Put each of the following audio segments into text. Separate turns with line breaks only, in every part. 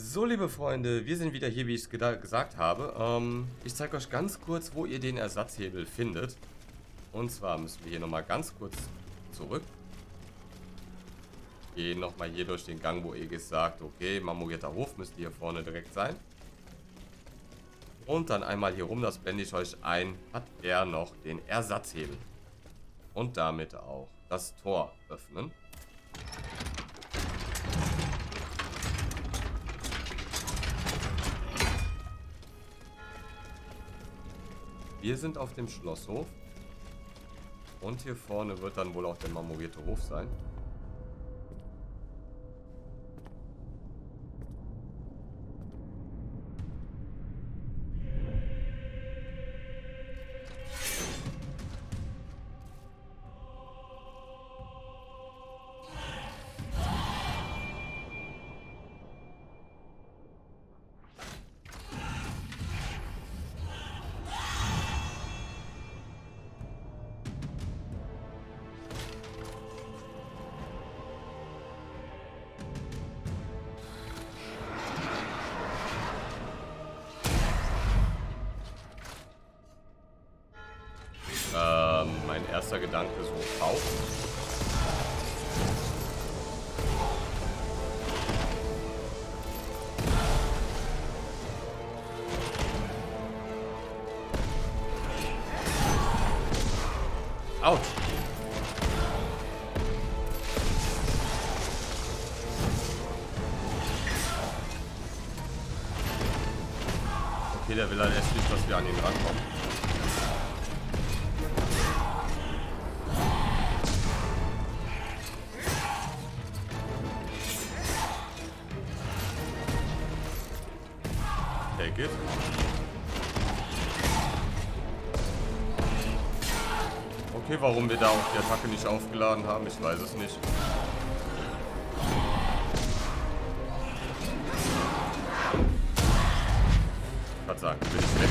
So, liebe Freunde, wir sind wieder hier, wie ich es gesagt habe. Ich zeige euch ganz kurz, wo ihr den Ersatzhebel findet. Und zwar müssen wir hier nochmal ganz kurz zurück. Gehen nochmal hier durch den Gang, wo Aegis sagt, okay, marmorierter Hof müsste hier vorne direkt sein. Und dann einmal hier rum, das blende ich euch ein, hat er noch den Ersatzhebel. Und damit auch das Tor öffnen. Wir sind auf dem Schlosshof. Und hier vorne wird dann wohl auch der marmorierte Hof sein. Mein erster Gedanke so kaufen. Autsch. Okay, der will halt erst nicht, dass wir an ihn rankommen. Take it. Okay, warum wir da auch die Attacke nicht aufgeladen haben, ich weiß es nicht. Ich kann sagen, bin ich weg.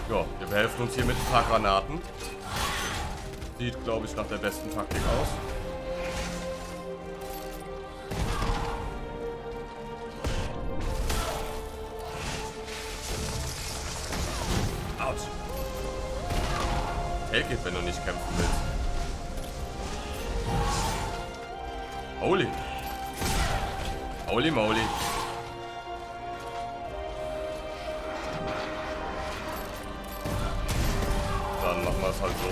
Ja. Ja, wir behelfen uns hier mit ein paar Granaten. Sieht, glaube ich, nach der besten Taktik aus. Autsch. Take it, wenn du nicht kämpfen willst. Holy. Holy moly. Dann machen wir es halt so.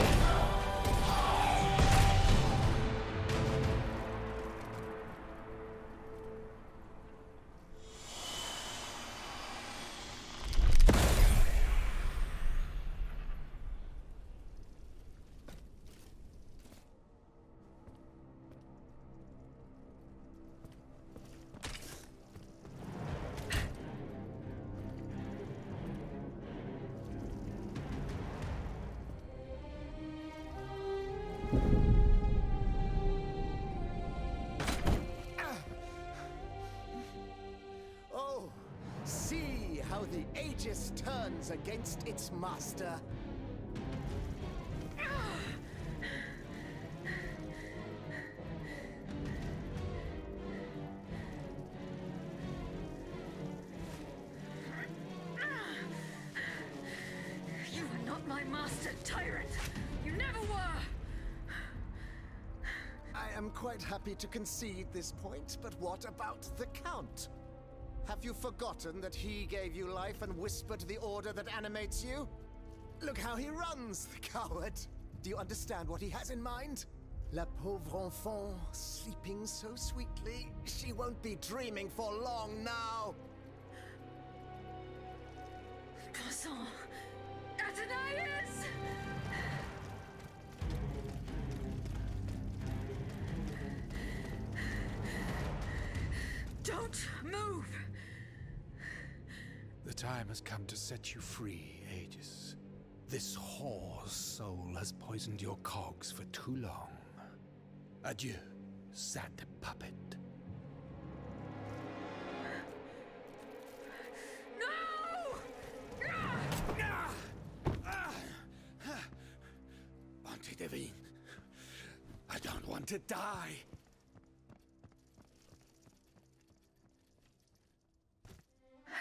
How the Aegis turns against its master.
You are not my master, tyrant. You never were.
I am quite happy to concede this point, but what about the Count? Have you forgotten that he gave you life and whispered the order that animates you? Look how he runs, the coward! Do you understand what he has in mind? La pauvre enfant, sleeping so sweetly, she won't be dreaming for long now!
Croissant! Athenais! Don't move!
The time has come to set you free, Aegis. This whore's soul has poisoned your cogs for too long. Adieu, sad puppet. Devine. I don't want to die.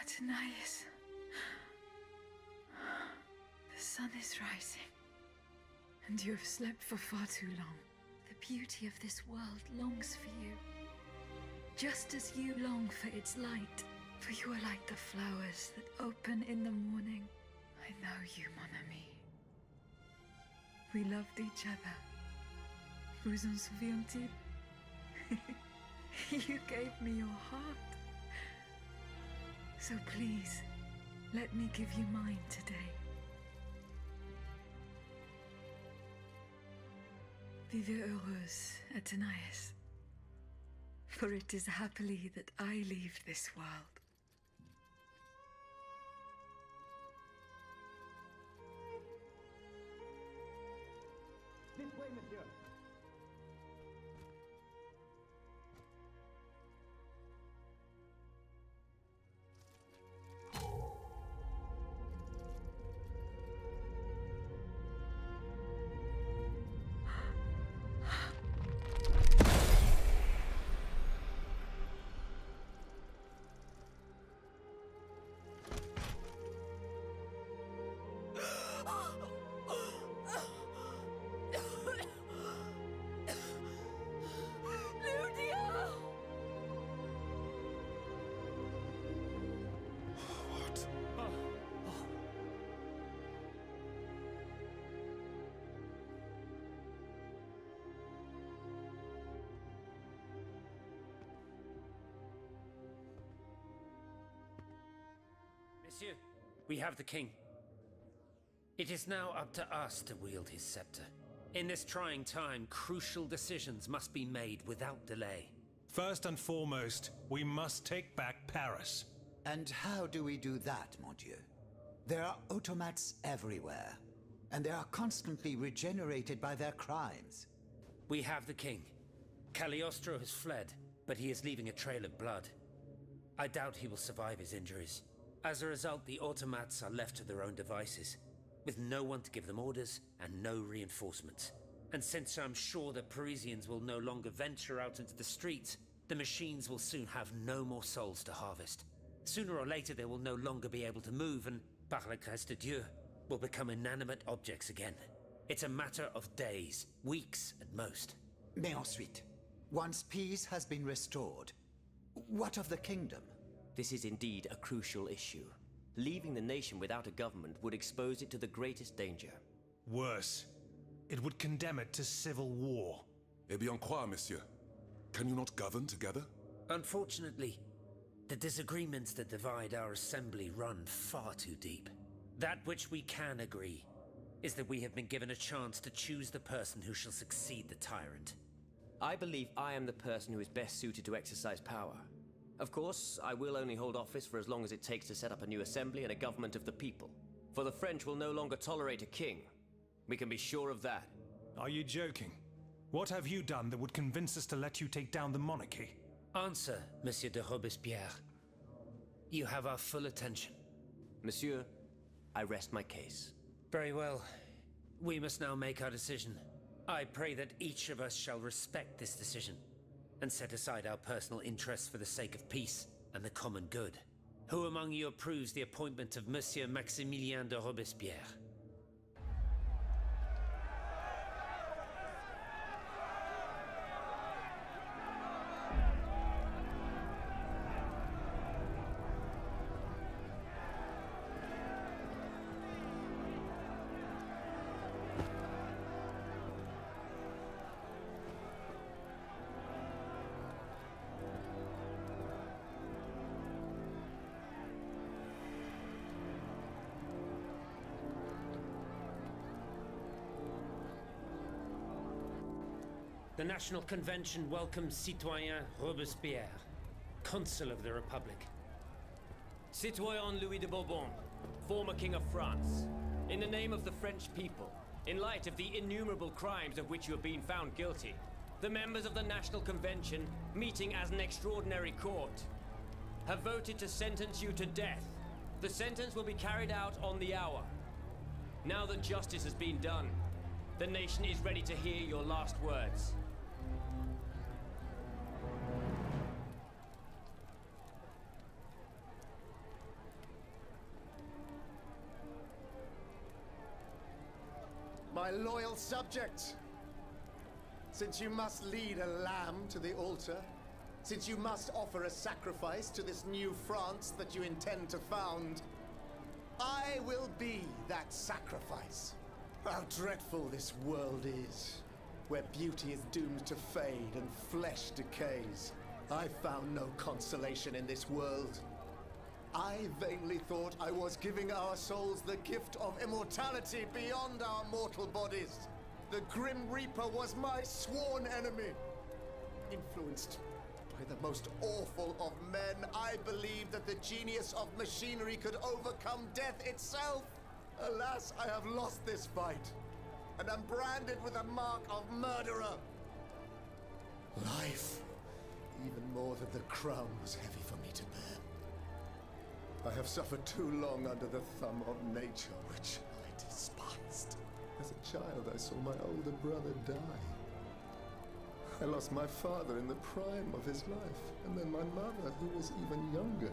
Athenais. The sun is rising, and you have slept for far too long. The beauty of this world longs for you, just as you long for its light. For you are like the flowers that open in the morning. I know you, mon ami. We loved each other. Vous en souvient-il? You gave me your heart. So please, let me give you mine today. Vive heureuse, Athenais. For it is happily that I leave this world.
This way, monsieur.
Monsieur, we have the king. It is now up to us to wield his scepter. In this trying time, crucial decisions must be made without delay.
First and foremost, we must take back Paris.
And how do we do that, mon Dieu? There are automats everywhere, and they are constantly regenerated by their crimes.
We have the king. Cagliostro has fled, but he is leaving a trail of blood. I doubt he will survive his injuries. As a result, the automats are left to their own devices, with no one to give them orders and no reinforcements. And since I'm sure the Parisians will no longer venture out into the streets, the machines will soon have no more souls to harvest. Sooner or later they will no longer be able to move and, par la grâce de Dieu, will become inanimate objects again. It's a matter of days, weeks at most.
Mais ensuite, once peace has been restored, what of the kingdom?
This is indeed a crucial issue. Leaving the nation without a government would expose it to the greatest danger.
Worse, it would condemn it to civil war.
Eh bien quoi, monsieur? Can you not govern together?
Unfortunately, the disagreements that divide our assembly run far too deep. That which we can agree is that we have been given a chance to choose the person who shall succeed the tyrant.
I believe I am the person who is best suited to exercise power. Of course, I will only hold office for as long as it takes to set up a new assembly and a government of the people. For the French will no longer tolerate a king. We can be sure of that.
Are you joking? What have you done that would convince us to let you take down the monarchy?
Answer, Monsieur de Robespierre. You have our full attention.
Monsieur, I rest my case.
Very well. We must now make our decision. I pray that each of us shall respect this decision and set aside our personal interests for the sake of peace and the common good. Who among you approves the appointment of Monsieur Maximilien de Robespierre? The National Convention welcomes Citoyen Robespierre, Consul of the Republic.
Citoyen Louis de Bourbon, former King of France. In the name of the French people, in light of the innumerable crimes of which you have been found guilty, the members of the National Convention, meeting as an extraordinary court, have voted to sentence you to death. The sentence will be carried out on the hour. Now that justice has been done, The nation is ready to hear your last words.
My loyal subjects, since you must lead a lamb to the altar, since you must offer a sacrifice to this new France that you intend to found, I will be that sacrifice. How dreadful this world is, where beauty is doomed to fade and flesh decays. I found no consolation in this world. I vainly thought I was giving our souls the gift of immortality beyond our mortal bodies. The Grim Reaper was my sworn enemy. Influenced by the most awful of men, I believed that the genius of machinery could overcome death itself. Alas, I have lost this fight, and am branded with the mark of murderer. Life, even more than the crown, was heavy for me to bear. I have suffered too long under the thumb of nature, which I despised. As a child, I saw my older brother die. I lost my father in the prime of his life, and then my mother, who was even younger.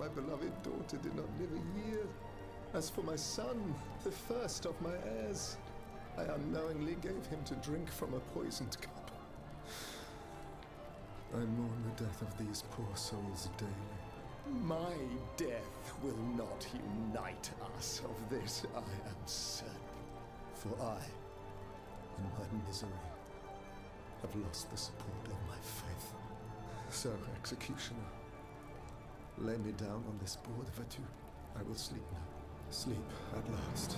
My beloved daughter did not live a year. As for my son, the first of my heirs, I unknowingly gave him to drink from a poisoned cup. I mourn the death of these poor souls daily. My death will not unite us, of this I am certain. For I, in my misery, have lost the support of my faith. So, executioner, lay me down on this board, veux-tu? I will sleep now. Sleep at last.